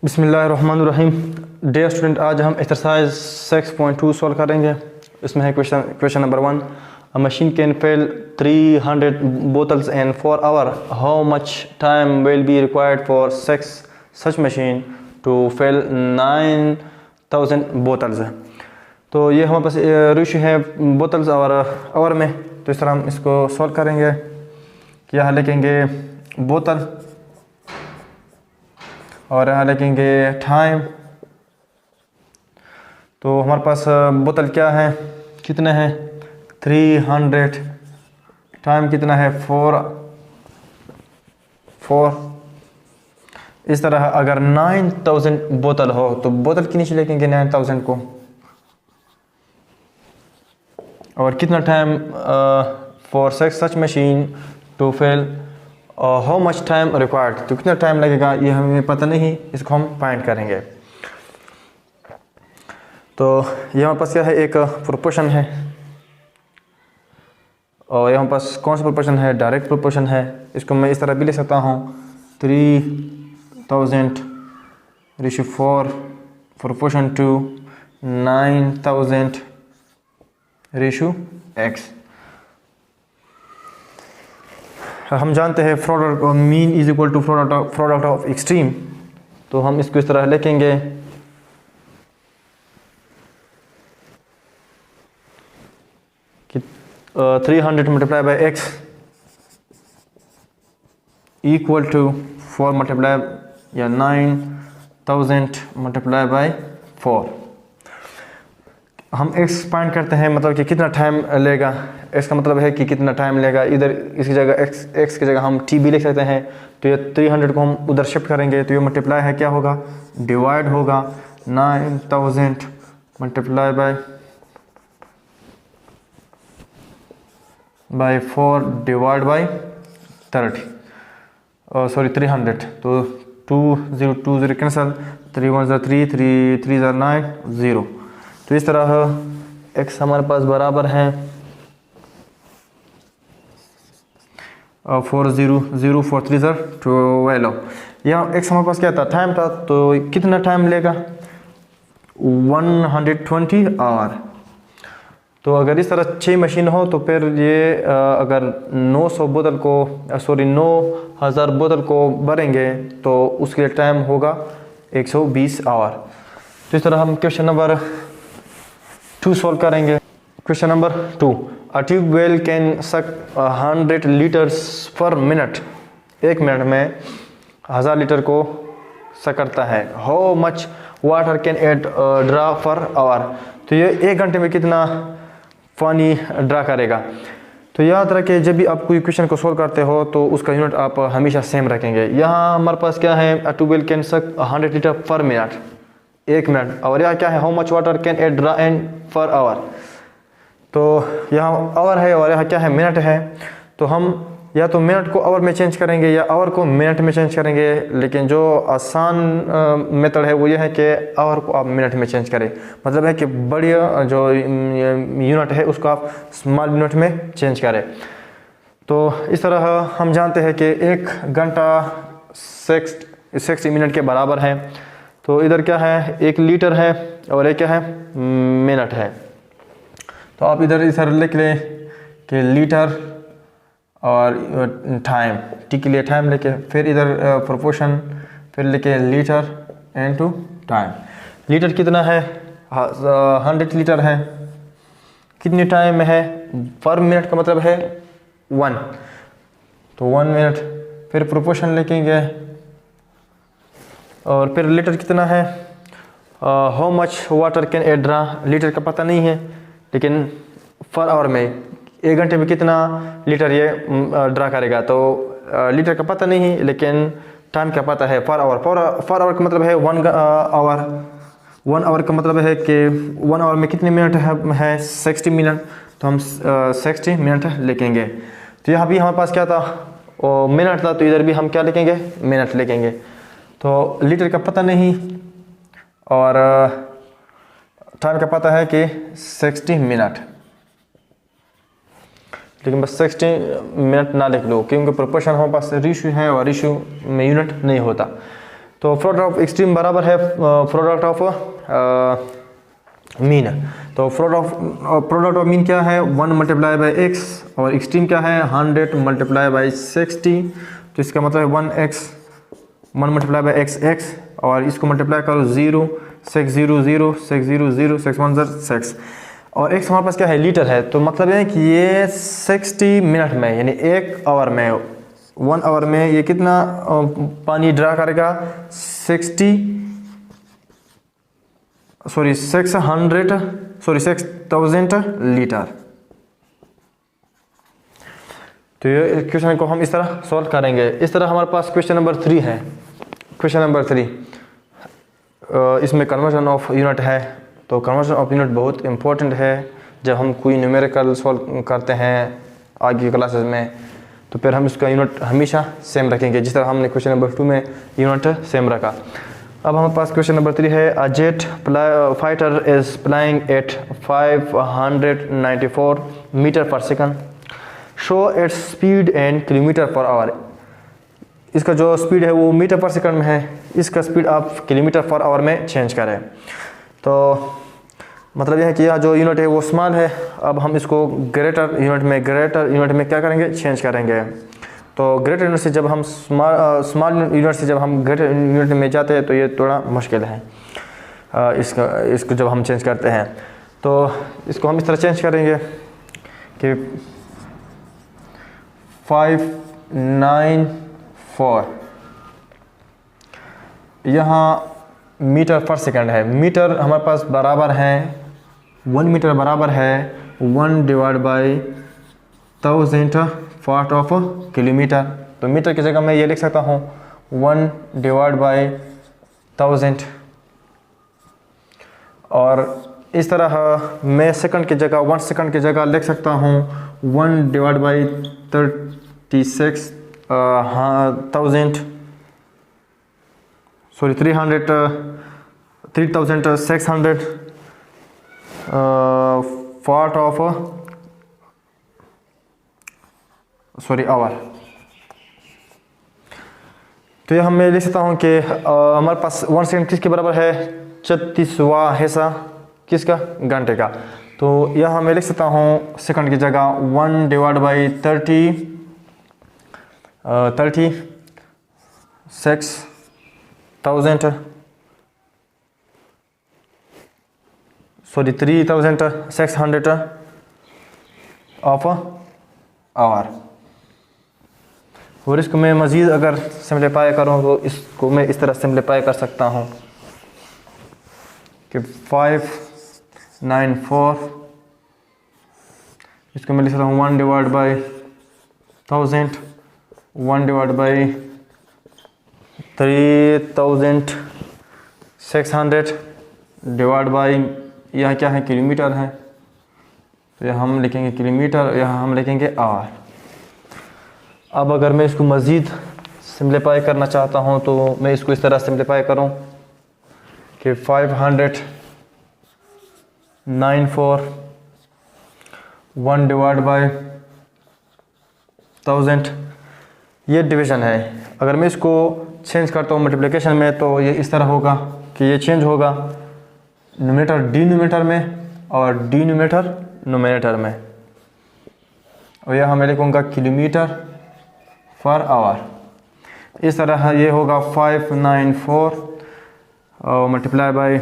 बिस्मिल्लाहिर्रहमानिर्रहीम। Dear student, आज हम एक्सरसाइज 6.2 सॉल्व करेंगे। इसमें है question number 1। A machine can fill 300 bottles in 4 hour. How much time will be required for such machine to fill 9000 bottles. तो ये हमारे पास रेशियो है बोतल्स और आवर में। तो इस तरह हम इसको सॉल्व करेंगे कि यहाँ लिखेंगे बोतल और यहाँ लिखेंगे टाइम। तो हमारे पास बोतल क्या है, कितने हैं 300, टाइम कितना है 4। इस तरह अगर 9000 बोतल हो तो बोतल के नीचे लिखेंगे 9000 को, और कितना time for such machine to fill how much time required, तो कितना टाइम लगेगा ये हमें पता नहीं, इसको हम फाइंड करेंगे। तो ये हमारे पास क्या है, एक प्रोपोर्शन है, और यहाँ पास कौन सा प्रोपोर्शन है, डायरेक्ट प्रोपोर्शन है। इसको मैं इस तरह भी लिख सकता हूँ 3000/4 प्रोपोर्शन टू 9000/x। हम जानते हैं product mean is equal to product of extreme. तो हम इसको इस तरह लिखेंगे कि 300 multiply by x equal to 4 multiply या 9000 मल्टीप्लाई बाई 4। हम x फाइंड करते हैं, मतलब कि कितना टाइम लेगा। x का मतलब है कि कितना टाइम लेगा। इधर इसकी जगह x की जगह हम t भी लिख सकते हैं। तो ये 300 को हम उधर शिफ्ट करेंगे तो ये मल्टीप्लाई है, क्या होगा, डिवाइड होगा 9000 multiply by 4 divide by 30 sorry 300। तो 20 कैंसल, 3 1 3 3 3 9 0। तो इस तरह x हमारे पास बराबर है 4 0 0 4 3 12। यहाँ x हमारे पास क्या था, टाइम था। तो कितना टाइम लेगा 120 आवर। तो अगर इस तरह 6 मशीन हो तो फिर ये अगर 9000 बोतल को भरेंगे तो उसके लिए टाइम होगा 120 आवर। तो इस तरह हम क्वेश्चन नंबर 2 सॉल्व करेंगे। Question number 2। A tube well can suck 100 litres पर मिनट। 1 मिनट में 1000 लीटर को सक करता है। How much water can it draw per hour. तो ये 1 घंटे में कितना पानी ड्रा करेगा। तो याद रखें, जब भी आप कोई क्वेश्चन को सोल्व करते हो तो उसका यूनिट आप हमेशा सेम रखेंगे। यहाँ हमारे पास क्या है, अ ट्यूबवेल कैन सक 100 लीटर पर मिनट, 1 मिनट। और यहाँ क्या है, how much water can it draw in per hour. तो यहाँ आवर है और यहाँ क्या है, मिनट है। तो हम या तो मिनट को आवर में चेंज करेंगे या आवर को मिनट में चेंज करेंगे। लेकिन जो आसान मेथड है वो ये है कि आवर को आप मिनट में चेंज करें। मतलब है कि बड़ी जो यूनिट है उसको आप स्मॉल यूनिट में चेंज करें। तो इस तरह हम जानते हैं कि 1 घंटा 60 मिनट के बराबर है। तो इधर क्या है, 1 लीटर है और एक क्या है, मिनट है। तो आप इधर लिख लें कि लीटर और टाइम, टी के लिए टाइम लेके, फिर इधर प्रोपोर्शन, फिर लिखे लीटर इनटू टाइम। लीटर कितना है, 100 लीटर है। कितने टाइम में है, पर मिनट का मतलब है 1। तो 1 मिनट, फिर प्रोपोर्शन लिखेंगे और फिर लीटर कितना है, how much water can it draw. Litre का पता नहीं है, लेकिन पर आवर में 1 घंटे में कितना लीटर ये ड्रा करेगा। तो लीटर का पता नहीं है, लेकिन टाइम का पता है, पर आवर। पर आवर का मतलब है 1 आवर। 1 आवर का मतलब है कि 1 आवर में कितने मिनट है 60 मिनट। तो हम 60 मिनट लिखेंगे। तो यहाँ भी हमारे पास क्या था, मिनट था। तो इधर भी हम क्या लिखेंगे, मिनट लिखेंगे। तो लीटर का पता नहीं और टाइम का पता है कि 60 मिनट, लेकिन बस 60 मिनट ना लिख लो, क्योंकि प्रोपोर्शन हमारे पास रेशियो है और रेशियो में यूनिट नहीं होता। तो प्रोडक्ट ऑफ एक्सट्रीम बराबर है प्रोडक्ट ऑफ मीन। तो प्रोडक्ट ऑफ मीन क्या है 1 मल्टीप्लाई बाई एक्स, और एक्सट्रीम क्या है 100 मल्टीप्लाई बाई 60। तो इसका मतलब है 1 मल्टीप्लाई बाई एक्स, और इसको मल्टीप्लाई करो 0 6 0 0 6 0 0 6 1 6, और एक्स हमारे पास क्या है लीटर है। तो मतलब है कि ये 60 मिनट में यानी 1 आवर में 1 आवर में ये कितना पानी ड्रा करेगा 6000 लीटर। तो ये क्वेश्चन को हम इस तरह सॉल्व करेंगे। इस तरह हमारे पास क्वेश्चन नंबर 3 है। क्वेश्चन नंबर 3 इसमें कन्वर्जन ऑफ यूनिट है। तो कन्वर्जन ऑफ यूनिट बहुत इंपॉर्टेंट है जब हम कोई न्यूमेरिकल सॉल्व करते हैं आगे क्लासेस में, तो फिर हम इसका यूनिट हमेशा सेम रखेंगे जिस तरह हमने क्वेश्चन नंबर 2 में यूनिट सेम रखा। अब हमारे पास क्वेश्चन नंबर 3 है a jet fighter is flying at 594 metre per second, show its speed and kilometre per hour. इसका जो स्पीड है वो मीटर पर सेकंड में है, इसका स्पीड आप किलोमीटर पर आवर में चेंज करें। तो मतलब यह है कि यह जो यूनिट है वो स्मॉल है। अब हम इसको ग्रेटर यूनिट में क्या करेंगे चेंज करेंगे। तो ग्रेटर यूनिट से जब हम स्मॉल यूनिट से जब हम ग्रेटर यूनिट में जाते हैं तो ये थोड़ा मुश्किल है इसको जब हम चेंज करते हैं। तो इसको हम इस तरह चेंज करेंगे कि 594 यहाँ मीटर पर सेकंड है। मीटर हमारे पास बराबर है 1 मीटर बराबर है 1 divide by 1000 part of kilometre. तो मीटर की जगह मैं ये लिख सकता हूँ 1 डिवाइड बाई 1000, और इस तरह मैं सेकंड की जगह 1 सेकंड की जगह लिख सकता हूँ 1 divide by 36 3600 part of hour. तो ये हम मैं लिख सकता हूँ कि हमारे पास 1 सेकंड किसके बराबर है 36वां हिस्सा किसका घंटे का। तो यह मैं लिख सकता हूँ सेकंड की जगह 1 डिवाइड बाई 3600 ऑफ आवर। और इसको मैं मज़ीद अगर सिम्प्लीफाई करूँ तो इसको मैं इस तरह सिम्प्लीफाई कर सकता हूँ कि 594 इसको मैं लिख सकता हूँ 1 divide by 1000 1 divide by 3600 divide by यह क्या है किलोमीटर है, तो यहाँ हम लिखेंगे किलोमीटर, यहाँ हम लिखेंगे आवर। अब अगर मैं इसको मज़ीद सिम्प्लीफाई करना चाहता हूँ तो मैं इसको इस तरह सिम्प्लीफाई करूँ कि 594 1 डिवाइड बाई 1000 ये डिवीज़न है। अगर मैं इसको चेंज करता हूँ मल्टीप्लिकेशन में तो ये इस तरह होगा कि ये चेंज होगा न्यूमरेटर डिनोमिनेटर में और डिनोमिनेटर नोमिनेटर में, और यह मैं लिखूँगा किलोमीटर पर आवर। इस तरह ये होगा 594 और मल्टीप्लाई बाई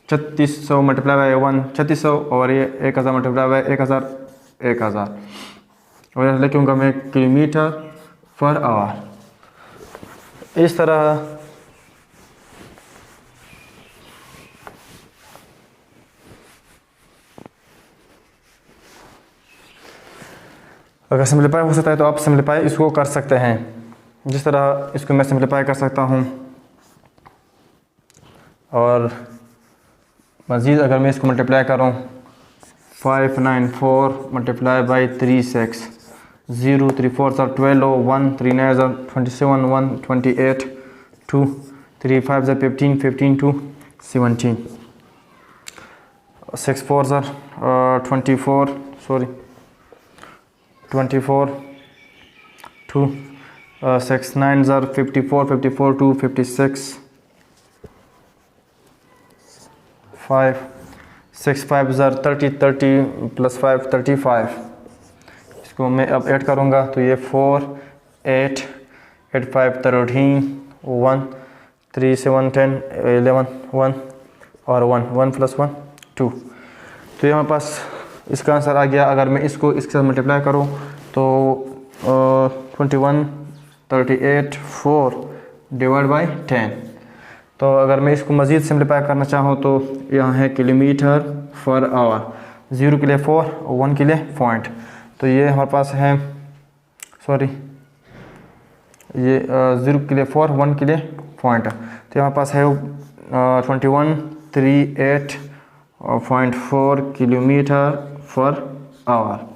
3600 मल्टीप्लाई बाई 1 3600 और ये 1000 मल्टीप्लाई बाई 1000 और यह लिखूँगा मैं किलोमीटर पर आवर। इस तरह अगर सिम्प्लीफाई हो सकता है तो आप सिम्प्लीफाई इसको कर सकते हैं, जिस तरह इसको मैं सिम्प्लीफाई कर सकता हूँ। और मज़ीद अगर मैं इसको मल्टीप्लाई करूँ 594 मल्टीप्लाई बाई 36 0 3 4 12 1 3 9 27 1 28 2 3 5 15 15 2 17 6 4 24 24 2 6 9 ज़र 54 54 2 56 5 6 5 ज़र 30 30 प्लस 5 35। इसको मैं अब ऐड करूँगा तो ये 4 8 8 5 13 1 3 7 10 11 1 और 1 1 प्लस 1 2। तो ये हमारे पास इसका आंसर आ गया। अगर मैं इसको इसके साथ मल्टीप्लाई करूँ तो 21 38 4 डिवाइड बाई 10। तो अगर मैं इसको मज़ीद सिंप्लीफाई करना चाहूँ तो यहाँ है किलोमीटर पर आवर, 0 के लिए 4 और 1 के लिए पॉइंट। तो ये हमारे पास है, सॉरी ये 0 के लिए 4 1 के लिए पॉइंट। तो हमारे पास है 2138.4 किलोमीटर पर आवर।